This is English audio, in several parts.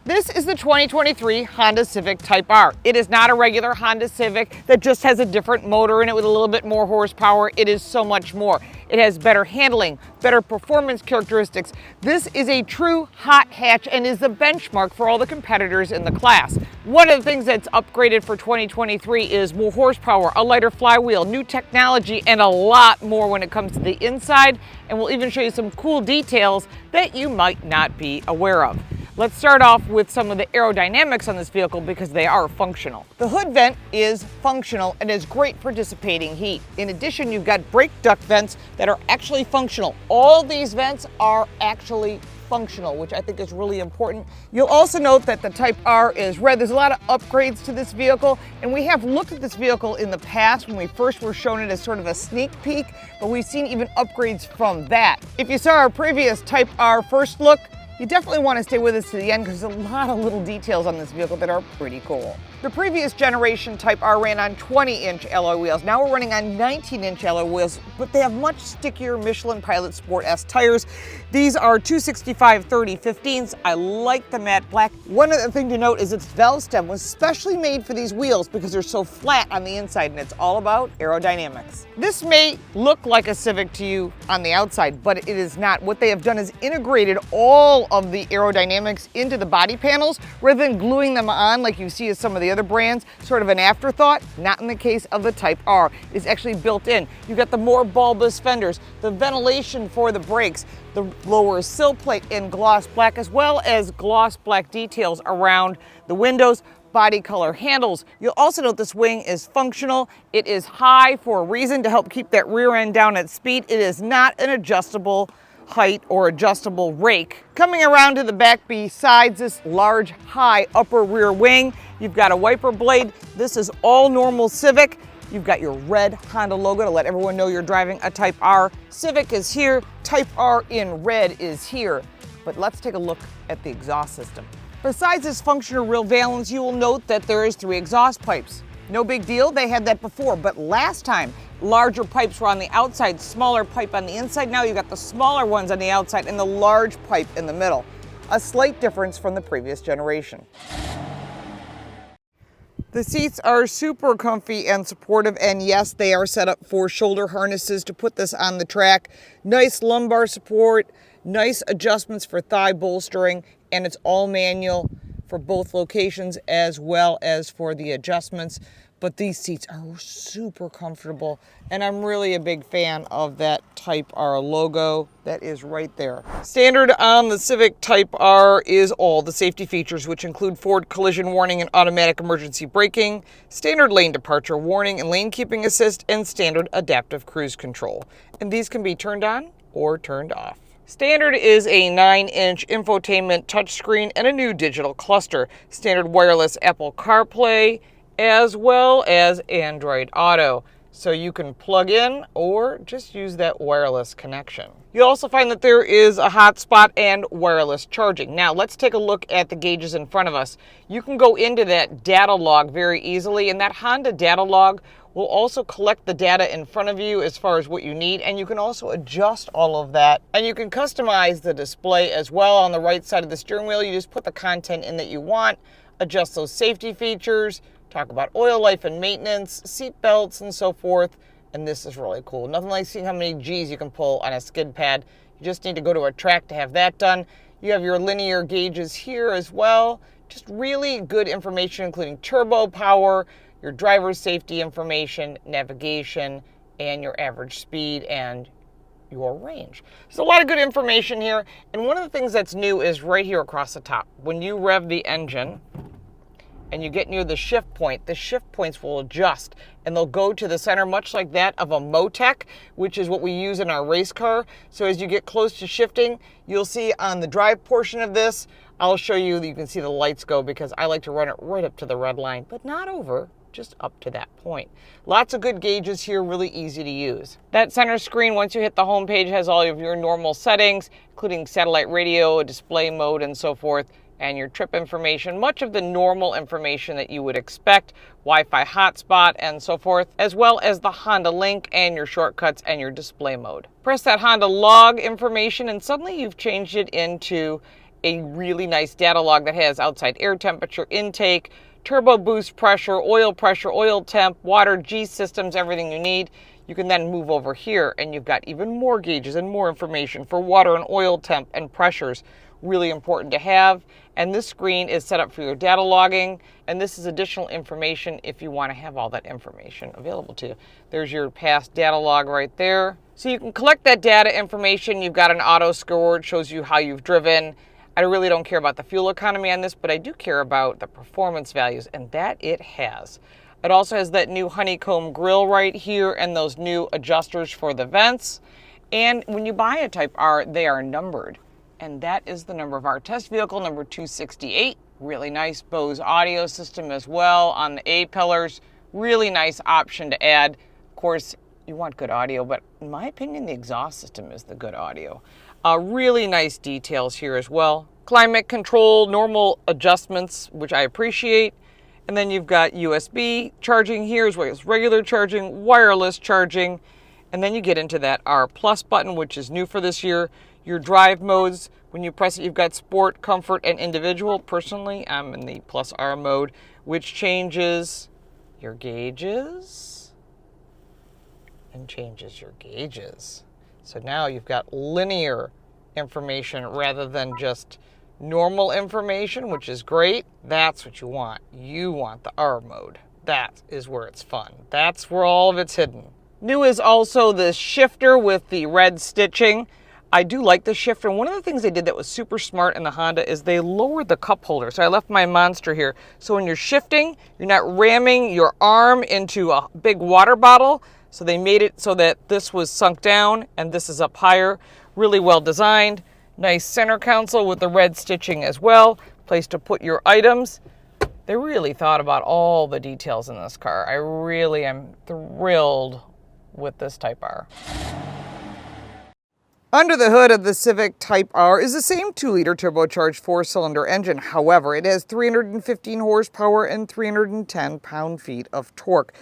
This is the 2023 Honda Civic Type R. It is not a regular Honda Civic that just has a different motor in it with a little bit more horsepower. It is so much more. It has better handling, better performance characteristics. This is a true hot hatch and is the benchmark for all the competitors in the class. One of the things that's upgraded for 2023 is more horsepower, a lighter flywheel, new technology, and a lot more when it comes to the inside. And we'll even show you some cool details that you might not be aware of. Let's start off with some of the aerodynamics on this vehicle because they are functional. The hood vent is functional and is great for dissipating heat. In addition, you've got brake duct vents that are actually functional. All these vents are actually functional, which I think is really important. You'll also note that the Type R is red. There's a lot of upgrades to this vehicle, and we have looked at this vehicle in the past when we first were shown it as sort of a sneak peek, but we've seen even upgrades from that. If you saw our previous Type R first look, you definitely want to stay with us to the end because there's a lot of little details on this vehicle that are pretty cool. The previous generation Type R ran on 20-inch alloy wheels. Now we're running on 19-inch alloy wheels, but they have much stickier Michelin Pilot Sport S tires. These are 265/30/15s. I like the matte black. One other thing to note is its valve stem was specially made for these wheels because they're so flat on the inside, and it's all about aerodynamics. This may look like a Civic to you on the outside, but it is not. What they have done is integrated all of the aerodynamics into the body panels rather than gluing them on like you see as some of the other brands, sort of an afterthought. Not in the case of the Type R. It's actually built in. You've got the more bulbous fenders, the ventilation for the brakes, the lower sill plate in gloss black, as well as gloss black details around the windows, body color handles. You'll also note this wing is functional. It is high for a reason, to help keep that rear end down at speed. It is not an adjustable height or adjustable rake. Coming around to the back, besides this large, high upper rear wing, you've got a wiper blade. This is all normal Civic. You've got your red Honda logo to let everyone know you're driving a Type R. Civic is here, Type R in red is here. But let's take a look at the exhaust system. Besides this functional rear valance, you will note that there is 3 exhaust pipes. No big deal, they had that before, but last time, larger pipes were on the outside, smaller pipe on the inside. Now you've got the smaller ones on the outside and the large pipe in the middle. A slight difference from the previous generation. The seats are super comfy and supportive, and yes, they are set up for shoulder harnesses to put this on the track. Nice lumbar support, nice adjustments for thigh bolstering, and it's all manual for both locations as well as for the adjustments. But these seats are super comfortable, and I'm really a big fan of that Type R logo that is right there. Standard on the Civic Type R is all the safety features, which include forward collision warning and automatic emergency braking, standard lane departure warning and lane keeping assist, and standard adaptive cruise control. And these can be turned on or turned off. Standard is a 9-inch infotainment touchscreen and a new digital cluster, standard wireless Apple CarPlay, as well as Android Auto. So you can plug in or just use that wireless connection. You'll also find that there is a hotspot and wireless charging. Now let's take a look at the gauges in front of us. You can go into that data log very easily, and that Honda data log will also collect the data in front of you as far as what you need, and you can also adjust all of that. And you can customize the display as well. On the right side of the steering wheel, you just put the content in that you want, adjust those safety features, talk about oil life and maintenance, seat belts, and so forth. And this is really cool. Nothing like seeing how many G's you can pull on a skid pad. You just need to go to a track to have that done. You have your linear gauges here as well. Just really good information, including turbo power, your driver's safety information, navigation, and your average speed and your range. There's a lot of good information here. And one of the things that's new is right here across the top. When you rev the engine, and you get near the shift point, the shift points will adjust and they'll go to the center, much like that of a Motec, which is what we use in our race car. So as you get close to shifting, you'll see on the drive portion of this, I'll show you that you can see the lights go because I like to run it right up to the red line, but not over, just up to that point. Lots of good gauges here, really easy to use. That center screen, once you hit the home page, has all of your normal settings, including satellite radio, display mode, and so forth. and your trip information, much of the normal information that you would expect, Wi-Fi hotspot and so forth, as well as the Honda link and your shortcuts and your display mode. Press that Honda log information and suddenly you've changed it into a really nice data log that has outside air temperature, intake, turbo boost pressure, oil temp, water, G systems, everything you need. You can then move over here and you've got even more gauges and more information for water and oil temp and pressures. Really important to have. And this screen is set up for your data logging, and this is additional information if you want to have all that information available to you. There's your past data log right there. So you can collect that data information. You've got an auto score. It shows you how you've driven. I really don't care about the fuel economy on this, but I do care about the performance values, and that it has. It also has that new honeycomb grille right here and those new adjusters for the vents. And when you buy a Type R, they are numbered. And that is the number of our test vehicle, number 268. Really nice Bose audio system as well on the A-pillars. Really nice option to add. Of course, you want good audio, but in my opinion, the exhaust system is the good audio. Really nice details here as well. Climate control, normal adjustments, which I appreciate. And then you've got USB charging here as well as regular charging, wireless charging. And then you get into that R Plus button, which is new for this year. Your drive modes, when you press it, you've got sport, comfort, and individual. Personally, I'm in the Plus R mode, which changes your gauges and changes your gauges. So now you've got linear information rather than just normal information, which is great. That's what you want. You want the R mode. That is where it's fun. That's where all of it's hidden. New is also the shifter with the red stitching. I do like the shifter. One of the things they did that was super smart in the Honda is they lowered the cup holder. So I left my Monster here. So when you're shifting, you're not ramming your arm into a big water bottle. So they made it so that this was sunk down and this is up higher. Really well designed. Nice center console with the red stitching as well. Place to put your items. They really thought about all the details in this car. I really am thrilled with this Type R. Under the hood of the Civic Type R is the same 2-liter turbocharged 4-cylinder engine. However, it has 315 horsepower and 310 pound-feet of torque.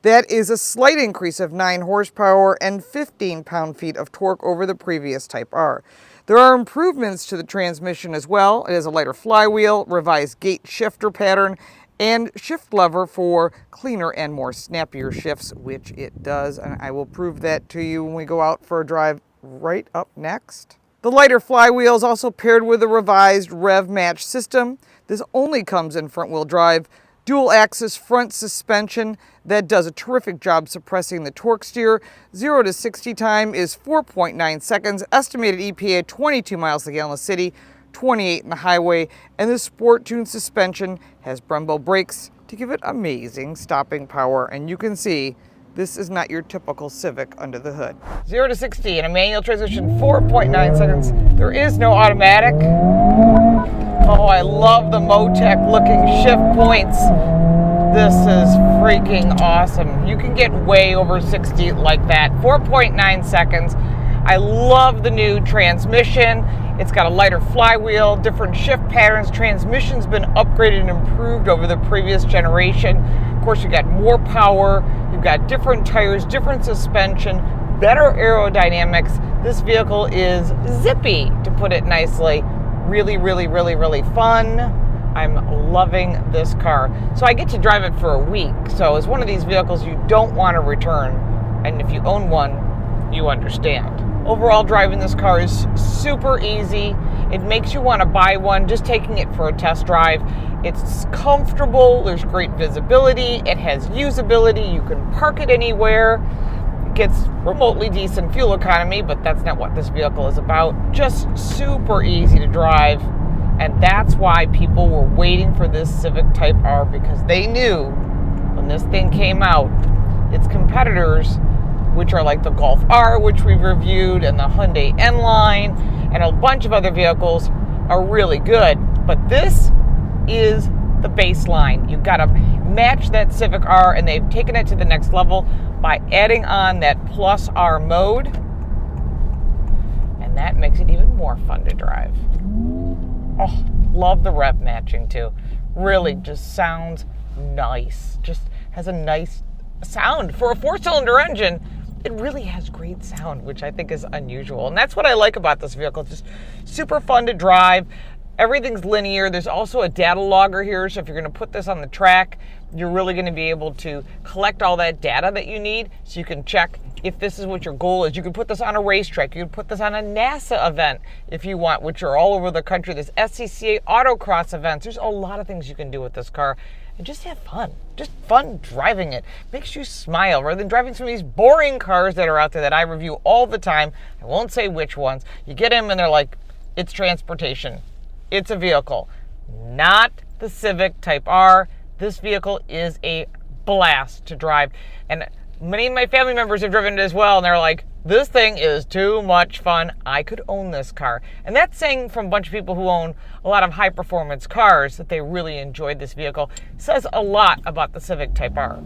That is a slight increase of 9 horsepower and 15 pound-feet of torque over the previous Type R. There are improvements to the transmission as well. It has a lighter flywheel, revised gate shifter pattern, and shift lever for cleaner and more snappier shifts, which it does. And I will prove that to you when we go out for a drive right up next. The lighter flywheel is also paired with a revised rev match system. This only comes in front-wheel drive. Dual axis front suspension that does a terrific job suppressing the torque steer. 0 to 60 time is 4.9 seconds. Estimated EPA 22 miles a gallon in the city, 28 in the highway. And the Sport Tune suspension has Brembo brakes to give it amazing stopping power. And you can see this is not your typical Civic under the hood. 0 to 60 in a manual transmission, 4.9 seconds. There is no automatic. Oh, I love the Motec looking shift points. This is freaking awesome. You can get way over 60 like that. 4.9 seconds. I love the new transmission. It's got a lighter flywheel, different shift patterns. Transmission's been upgraded and improved over the previous generation. Of course, you got more power. You've got different tires, different suspension, better aerodynamics. This vehicle is zippy, to put it nicely. Really, really, really, really fun. I'm loving this car. So I get to drive it for a week. So it's one of these vehicles you don't want to return. And if you own one, you understand. Overall, driving this car is super easy. It makes you want to buy one just taking it for a test drive. It's comfortable. There's great visibility. It has usability. You can park it anywhere. It gets remotely decent fuel economy, but that's not what this vehicle is about. Just super easy to drive. And that's why people were waiting for this Civic Type R, because they knew when this thing came out, its competitors, which are like the Golf R, which we've reviewed, and the Hyundai N-Line, and a bunch of other vehicles, are really good. But this is the baseline. You've got to match that Civic R, and they've taken it to the next level by adding on that Plus R mode, and that makes it even more fun to drive. Oh, Love the rev matching too. Really just sounds nice. Just has a nice sound. For a 4-cylinder engine, it really has great sound, which I think is unusual. And that's what I like about this vehicle. It's just super fun to drive. Everything's linear. There's also a data logger here, so if you're going to put this on the track, you're really going to be able to collect all that data that you need so you can check if this is what your goal is. You can put this on a racetrack. You can put this on a NASA event if you want, which are all over the country. There's SCCA autocross events. There's a lot of things you can do with this car and just have fun. Just fun driving it. Makes you smile rather than driving some of these boring cars that are out there that I review all the time. I won't say which ones. You get them and they're like, it's transportation. It's a vehicle. Not the Civic Type R. This vehicle is a blast to drive. And many of my family members have driven it as well, and they're like, this thing is too much fun. I could own this car. And that's saying from a bunch of people who own a lot of high-performance cars that they really enjoyed this vehicle. Says a lot about the Civic Type R.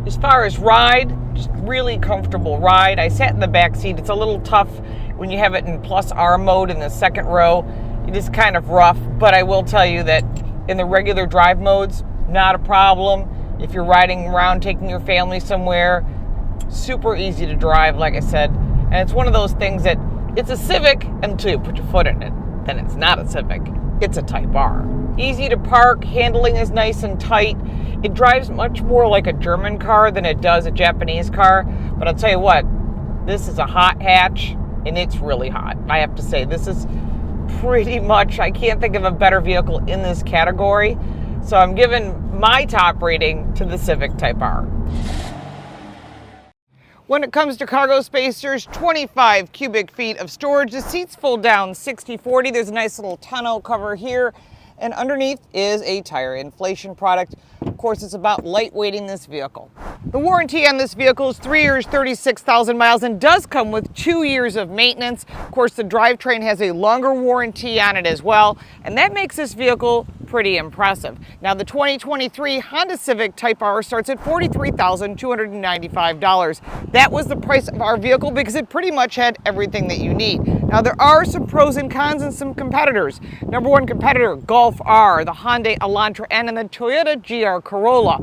As far as ride, just really comfortable ride. I sat in the back seat. It's a little tough when you have it in plus R mode in the second row. It is kind of rough, but I will tell you that in the regular drive modes, not a problem. If you're riding around, taking your family somewhere, super easy to drive, like I said. And it's one of those things that it's a Civic until you put your foot in it. Then it's not a Civic. It's a Type R. Easy to park, handling is nice and tight. It drives much more like a German car than it does a Japanese car. But I'll tell you what, this is a hot hatch, and it's really hot. I have to say, this is pretty much, I can't think of a better vehicle in this category. So I'm giving my top rating to the Civic Type R. When it comes to cargo space, there's 25 cubic feet of storage. The seats fold down 60-40. There's a nice little tonneau cover here. And underneath is a tire inflation product. Of course, it's about lightweighting this vehicle. The warranty on this vehicle is 3 years, 36,000 miles, and does come with 2 years of maintenance. Of course, the drivetrain has a longer warranty on it as well, and that makes this vehicle pretty impressive. Now, the 2023 Honda Civic Type R starts at $43,295. That was the price of our vehicle because it pretty much had everything that you need. Now, there are some pros and cons and some competitors. Number one competitor, Golf R, the Hyundai Elantra N, and the Toyota GR Corolla.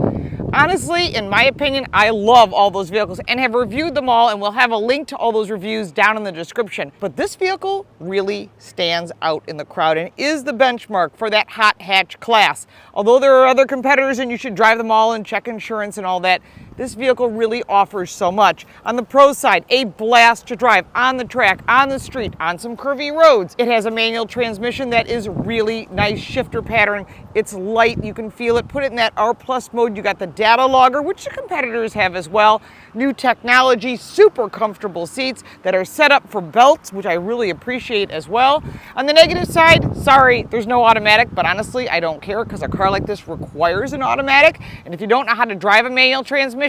Honestly, in my opinion, I love all those vehicles and have reviewed them all, and we'll have a link to all those reviews down in the description. But this vehicle really stands out in the crowd and is the benchmark for that hot hatch class. Although there are other competitors and you should drive them all and check insurance and all that, this vehicle really offers so much. On the pro side, a blast to drive on the track, on the street, on some curvy roads. It has a manual transmission that is really nice shifter pattern. It's light, you can feel it. Put it in that R+ mode. You got the data logger, which the competitors have as well. New technology, super comfortable seats that are set up for belts, which I really appreciate as well. On the negative side, sorry, there's no automatic, but honestly, I don't care because a car like this requires an automatic. And if you don't know how to drive a manual transmission,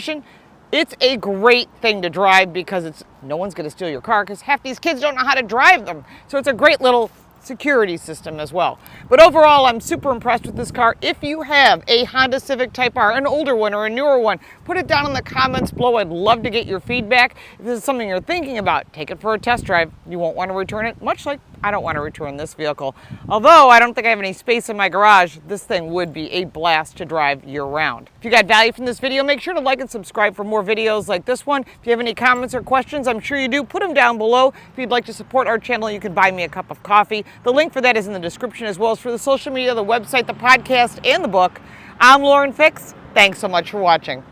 it's a great thing to drive because no one's going to steal your car because half these kids don't know how to drive them. So it's a great little security system as well. But overall, I'm super impressed with this car. If you have a Honda Civic Type R, an older one or a newer one, put it down in the comments below. I'd love to get your feedback. If this is something you're thinking about, take it for a test drive. You won't want to return it, much like I don't want to return this vehicle. Although I don't think I have any space in my garage, this thing would be a blast to drive year-round. If you got value from this video, make sure to like and subscribe for more videos like this one. If you have any comments or questions, I'm sure you do, put them down below. If you'd like to support our channel, you can buy me a cup of coffee. The link for that is in the description, as well as for the social media, the website, the podcast, and the book. I'm Lauren Fix. Thanks so much for watching.